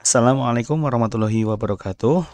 Assalamualaikum warahmatullahi wabarakatuh.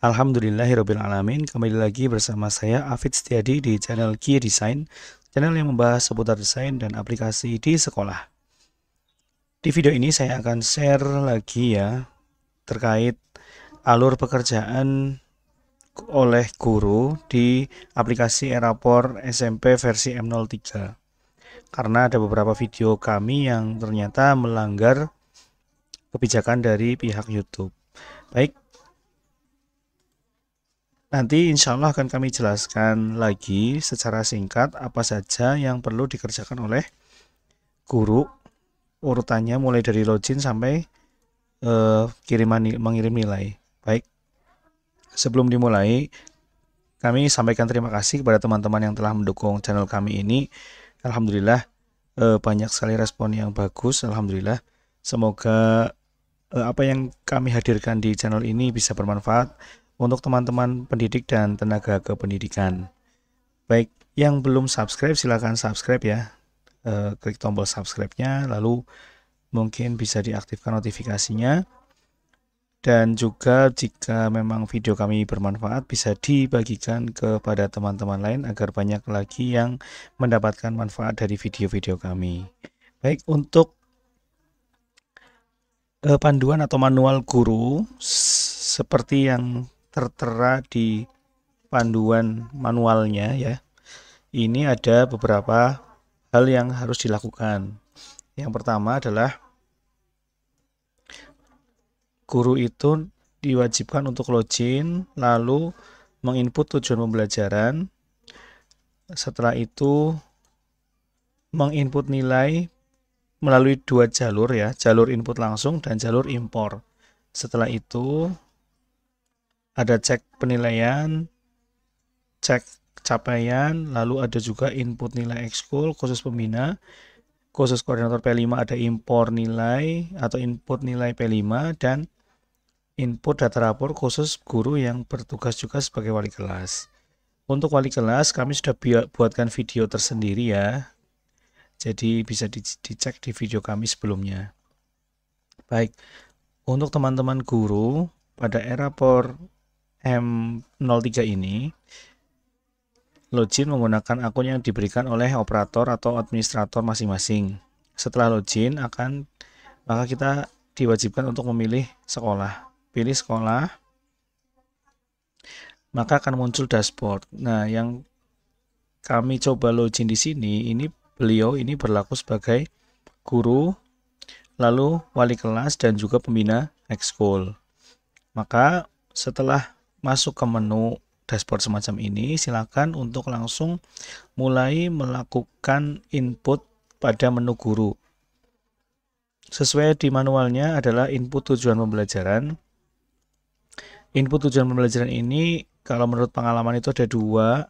Alhamdulillahirrabbilalamin. Kembali lagi bersama saya Afid Setiadi di channel Kia Design, channel yang membahas seputar desain dan aplikasi di sekolah. Di video ini saya akan share lagi ya terkait alur pekerjaan oleh guru di aplikasi Erapor SMP versi M03. Karena ada beberapa video kami yang ternyata melanggar kebijakan dari pihak YouTube. Baik, nanti insya Allah akan kami jelaskan lagi secara singkat apa saja yang perlu dikerjakan oleh guru, urutannya mulai dari login sampai mengirim nilai. Baik, sebelum dimulai, kami sampaikan terima kasih kepada teman-teman yang telah mendukung channel kami ini. Alhamdulillah banyak sekali respon yang bagus. Alhamdulillah, semoga apa yang kami hadirkan di channel ini bisa bermanfaat untuk teman-teman pendidik dan tenaga kependidikan. Baik, yang belum subscribe silahkan subscribe ya. Klik tombol subscribe-nya, lalu mungkin bisa diaktifkan notifikasinya. Dan juga jika memang video kami bermanfaat bisa dibagikan kepada teman-teman lain agar banyak lagi yang mendapatkan manfaat dari video-video kami. Baik, untuk panduan atau manual guru seperti yang tertera di panduan manualnya ya. Ini ada beberapa hal yang harus dilakukan. Yang pertama adalah guru itu diwajibkan untuk login, lalu menginput tujuan pembelajaran. Setelah itu menginput nilai melalui dua jalur ya, jalur input langsung dan jalur impor. Setelah itu ada cek penilaian, cek capaian, lalu ada juga input nilai ekskul khusus pembina, khusus koordinator P5 ada impor nilai atau input nilai P5 dan input data rapor khusus guru yang bertugas juga sebagai wali kelas. Untuk wali kelas kami sudah buatkan video tersendiri ya. Jadi bisa dicek di video kami sebelumnya. Baik, untuk teman-teman guru pada Erapor M03 ini login menggunakan akun yang diberikan oleh operator atau administrator masing-masing. Setelah login maka kita diwajibkan untuk memilih sekolah. Pilih sekolah, maka akan muncul dashboard. Nah, yang kami coba login di sini, beliau ini berlaku sebagai guru, lalu wali kelas dan juga pembina ekskul. Maka setelah masuk ke menu dashboard semacam ini, silakan untuk langsung mulai melakukan input pada menu guru. Sesuai di manualnya adalah input tujuan pembelajaran. Input tujuan pembelajaran ini kalau menurut pengalaman itu ada dua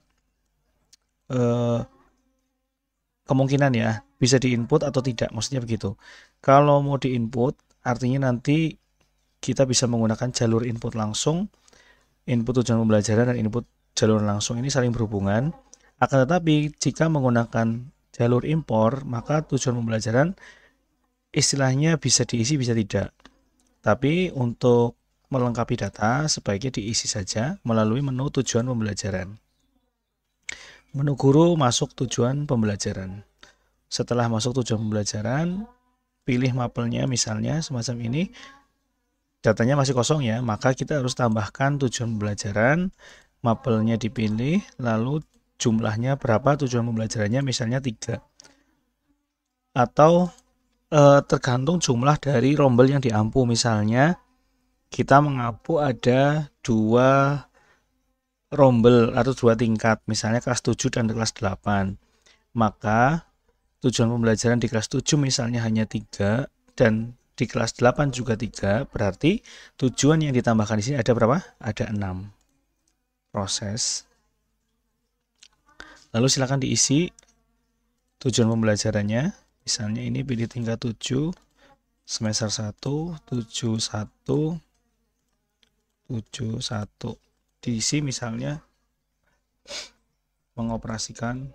kemungkinan ya, bisa diinput atau tidak, maksudnya begitu. Kalau mau diinput artinya nanti kita bisa menggunakan jalur input langsung, input tujuan pembelajaran dan input jalur langsung ini saling berhubungan. Akan tetapi jika menggunakan jalur impor, maka tujuan pembelajaran istilahnya bisa diisi bisa tidak. Tapi untuk melengkapi data sebaiknya diisi saja melalui menu tujuan pembelajaran. Menu guru masuk tujuan pembelajaran. Setelah masuk tujuan pembelajaran, pilih mapelnya misalnya semacam ini. Datanya masih kosong ya, maka kita harus tambahkan tujuan pembelajaran, mapelnya dipilih, lalu jumlahnya berapa tujuan pembelajarannya misalnya 3. Atau tergantung jumlah dari rombel yang diampu, misalnya kita mengampu ada 2 rombel atau 2 tingkat, misalnya kelas 7 dan kelas 8. Maka tujuan pembelajaran di kelas 7 misalnya hanya 3 dan di kelas 8 juga 3, berarti tujuan yang ditambahkan di sini ada berapa? Ada 6. Proses. Lalu silakan diisi tujuan pembelajarannya. Misalnya ini pilih tingkat 7, semester 1, 71, 71. Diisi misalnya mengoperasikan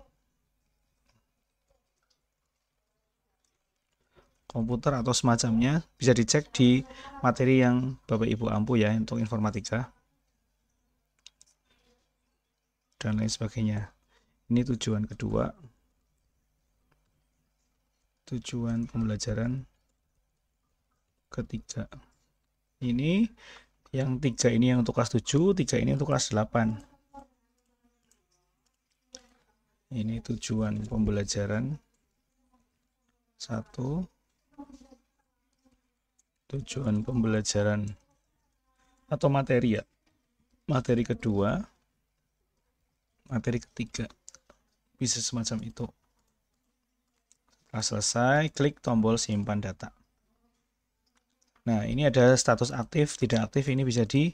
komputer atau semacamnya, bisa dicek di materi yang Bapak Ibu ampu ya untuk informatika dan lain sebagainya. Ini tujuan kedua, tujuan pembelajaran ketiga. Ini yang 3 ini yang untuk kelas 7, 3 ini untuk kelas 8. Ini tujuan pembelajaran 1, tujuan pembelajaran atau materi ya. Materi kedua, materi ketiga. Bisa semacam itu. Setelah selesai, klik tombol simpan data. Nah, ini ada status aktif, tidak aktif, ini bisa di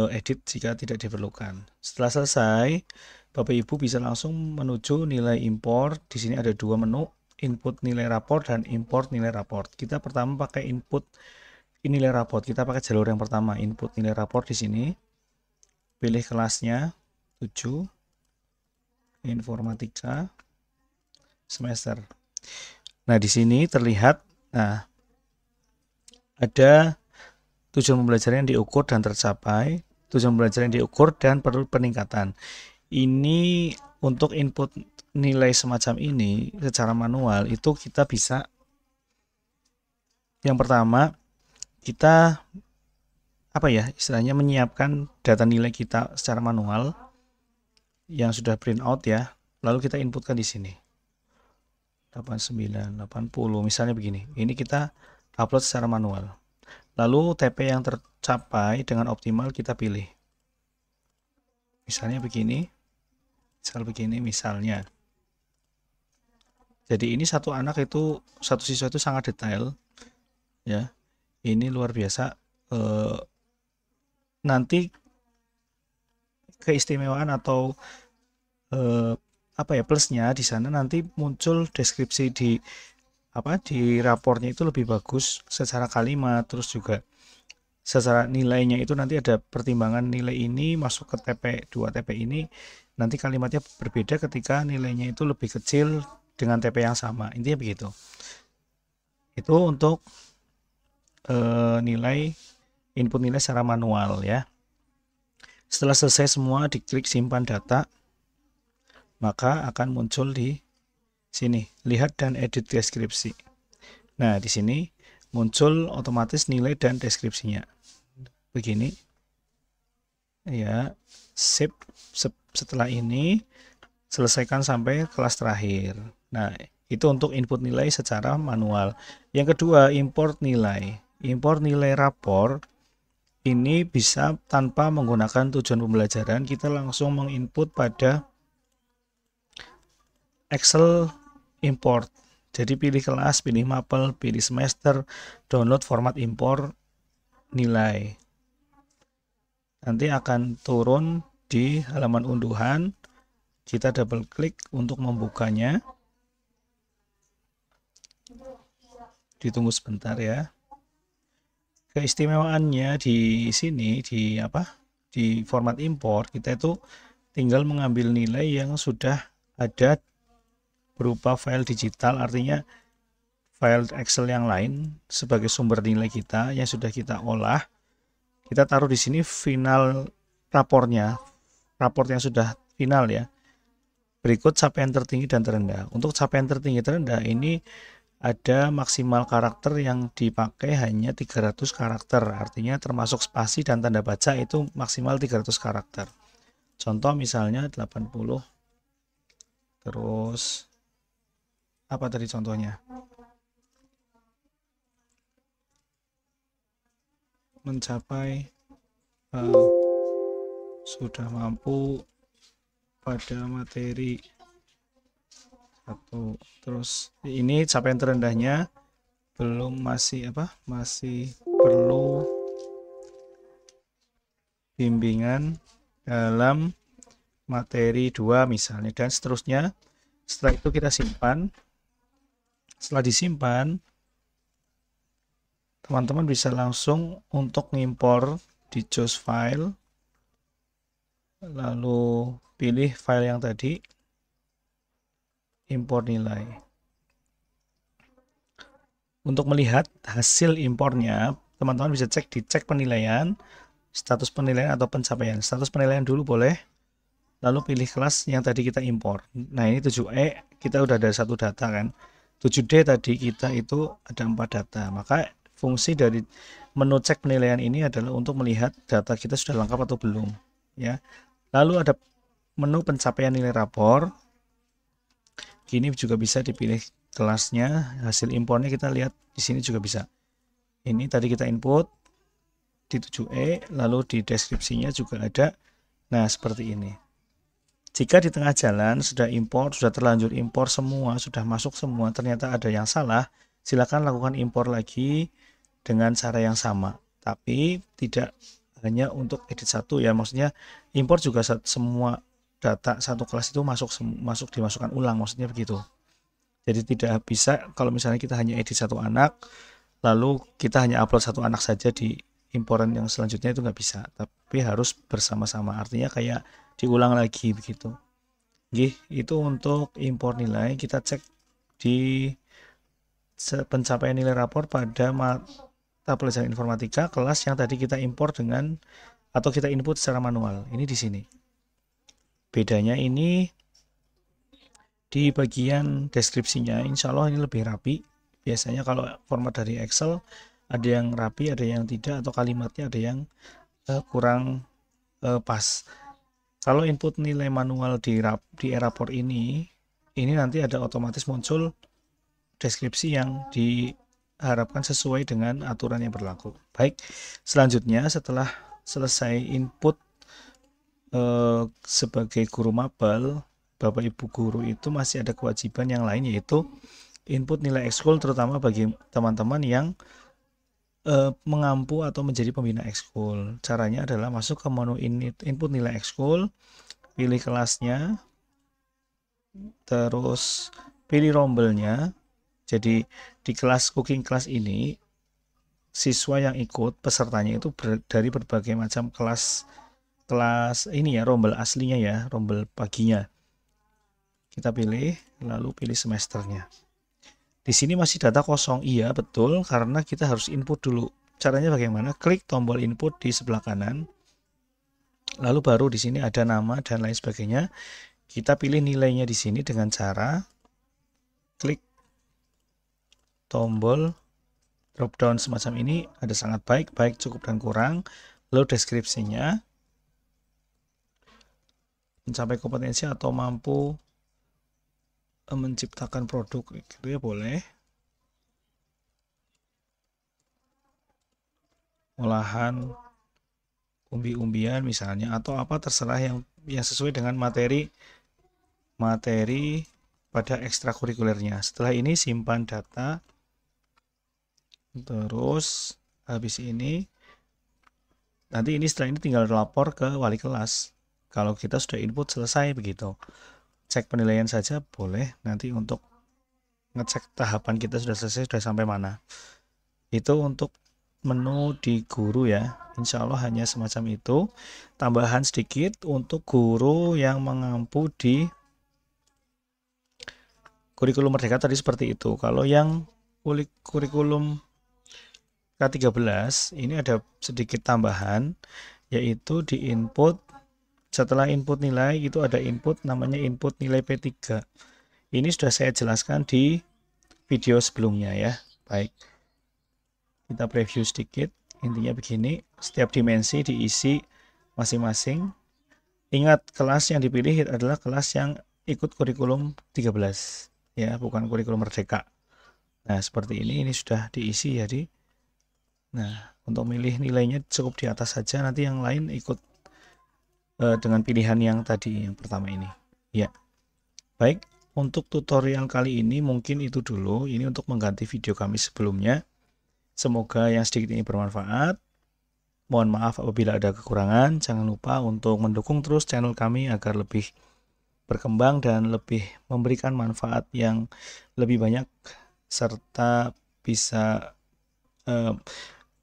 edit jika tidak diperlukan. Setelah selesai, Bapak Ibu bisa langsung menuju nilai import. Di sini ada 2 menu, input nilai raport dan import nilai raport. Kita pertama pakai input nilai raport. Kita pakai jalur yang pertama, input nilai raport di sini. Pilih kelasnya 7 informatika semester. Nah, di sini terlihat ada tujuan pembelajaran yang diukur dan tercapai, tujuan pembelajaran yang diukur dan perlu peningkatan. Ini untuk input nilai semacam ini secara manual itu kita bisa, yang pertama kita istilahnya menyiapkan data nilai kita secara manual yang sudah print out ya, lalu kita inputkan di sini 89, 80 misalnya begini. Ini kita upload secara manual. Lalu TP yang tercapai dengan optimal kita pilih. Misalnya begini. Misalnya. Jadi ini satu siswa itu sangat detail ya. Ini luar biasa. Nanti keistimewaan atau plusnya di sana nanti muncul deskripsi di raportnya itu lebih bagus secara kalimat, terus juga secara nilainya itu nanti ada pertimbangan nilai ini masuk ke TP 2 TP ini, nanti kalimatnya berbeda ketika nilainya itu lebih kecil dengan TP yang sama. Intinya begitu. Itu untuk input nilai secara manual ya. Setelah selesai semua, diklik simpan data, maka akan muncul di sini, lihat dan edit deskripsi. Nah, di sini muncul otomatis nilai dan deskripsinya. Begini. Ya, sip. Setelah ini selesaikan sampai kelas terakhir. Nah, itu untuk input nilai secara manual. Yang kedua, import nilai. Import nilai rapor ini bisa tanpa menggunakan tujuan pembelajaran, kita langsung menginput pada Excel import. Jadi pilih kelas, pilih mapel, pilih semester, download format import nilai. Nanti akan turun di halaman unduhan. Kita double klik untuk membukanya. Ditunggu sebentar ya. Keistimewaannya di sini di format import, kita itu tinggal mengambil nilai yang sudah ada berupa file digital, artinya file Excel yang lain sebagai sumber nilai kita yang sudah kita olah. Kita taruh di sini final rapornya, raport yang sudah final ya. Berikut capaian tertinggi dan terendah. Untuk capaian tertinggi terendah ini ada maksimal karakter yang dipakai hanya 300 karakter, artinya termasuk spasi dan tanda baca itu maksimal 300 karakter. Contoh misalnya 80, terus apa tadi contohnya? Mencapai sudah mampu pada materi 1. Terus ini capaian terendahnya belum, masih perlu bimbingan dalam materi 2 misalnya, dan seterusnya. Setelah itu kita simpan. Setelah disimpan, teman-teman bisa langsung untuk ngimpor di choose file, lalu pilih file yang tadi, import nilai. Untuk melihat hasil impornya, teman-teman bisa dicek penilaian, status penilaian atau pencapaian. Status penilaian dulu boleh, lalu pilih kelas yang tadi kita impor. Nah ini 7E kita udah ada satu data kan. 7D tadi kita itu ada 4 data. Maka fungsi dari menu cek penilaian ini adalah untuk melihat data kita sudah lengkap atau belum, ya. Lalu ada menu pencapaian nilai rapor. Ini juga bisa dipilih kelasnya, hasil impornya kita lihat di sini juga bisa. Ini tadi kita input di 7E, lalu di deskripsinya juga ada. Nah, seperti ini. Jika di tengah jalan sudah impor, sudah terlanjur impor semua, sudah masuk semua, ternyata ada yang salah, silakan lakukan impor lagi dengan cara yang sama. Tapi tidak hanya untuk edit satu ya, maksudnya impor juga semua data satu kelas itu masuk dimasukkan ulang, maksudnya begitu. Jadi tidak bisa kalau misalnya kita hanya edit satu anak, lalu kita hanya upload satu anak saja di imporan yang selanjutnya, itu nggak bisa, tapi harus bersama-sama, artinya kayak diulang lagi begitu. Itu untuk impor nilai. Kita cek di pencapaian nilai rapor pada mata pelajaran informatika kelas yang tadi kita impor dengan atau kita input secara manual. Ini di sini. Bedanya ini di bagian deskripsinya, insya Allah ini lebih rapi. Biasanya kalau format dari Excel ada yang rapi, ada yang tidak, atau kalimatnya ada yang kurang pas. Kalau input nilai manual di e-rapor ini nanti ada otomatis muncul deskripsi yang diharapkan sesuai dengan aturan yang berlaku. Baik, selanjutnya setelah selesai input sebagai guru mapel, Bapak Ibu guru itu masih ada kewajiban yang lain, yaitu input nilai ekskul, terutama bagi teman-teman yang mengampu atau menjadi pembina ekskul. Caranya adalah masuk ke menu input nilai ekskul, pilih kelasnya, terus pilih rombelnya. Jadi di kelas cooking class ini siswa yang ikut pesertanya itu dari berbagai macam kelas ini ya, rombel aslinya ya, rombel paginya. Kita pilih, lalu pilih semesternya. Di sini masih data kosong, iya betul, karena kita harus input dulu. Caranya bagaimana? Klik tombol input di sebelah kanan, lalu baru di sini ada nama dan lain sebagainya. Kita pilih nilainya di sini dengan cara klik tombol drop down semacam ini. Ada sangat baik, baik, cukup, dan kurang. Lalu deskripsinya, mencapai kompetensi atau mampu menciptakan produk, gitu ya, boleh. Olahan umbi-umbian misalnya, atau apa terserah yang sesuai dengan materi pada ekstrakurikulernya. Setelah ini simpan data, terus habis ini nanti setelah ini tinggal lapor ke wali kelas kalau kita sudah input selesai begitu. Cek penilaian saja boleh, nanti untuk ngecek tahapan kita sudah selesai, sudah sampai mana. Itu untuk menu di guru ya, insya Allah hanya semacam itu. Tambahan sedikit untuk guru yang mengampu di kurikulum Merdeka tadi seperti itu. Kalau yang kurikulum K13 ini ada sedikit tambahan, yaitu di input. Setelah input nilai itu ada input namanya input nilai P3. Ini sudah saya jelaskan di video sebelumnya ya. Baik, kita preview sedikit. Intinya begini, setiap dimensi diisi masing-masing. Ingat, kelas yang dipilih adalah kelas yang ikut kurikulum 13 ya, bukan kurikulum Merdeka. Nah seperti ini sudah diisi jadi. Nah untuk milih nilainya cukup di atas saja, nanti yang lain ikut dengan pilihan yang tadi, yang pertama ini ya. Baik, untuk tutorial kali ini mungkin itu dulu. Ini untuk mengganti video kami sebelumnya. Semoga yang sedikit ini bermanfaat. Mohon maaf apabila ada kekurangan. Jangan lupa untuk mendukung terus channel kami agar lebih berkembang dan lebih memberikan manfaat yang lebih banyak, serta bisa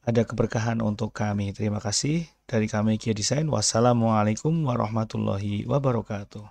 ada keberkahan untuk kami. Terima kasih dari kami Kia Design. Wassalamualaikum warahmatullahi wabarakatuh.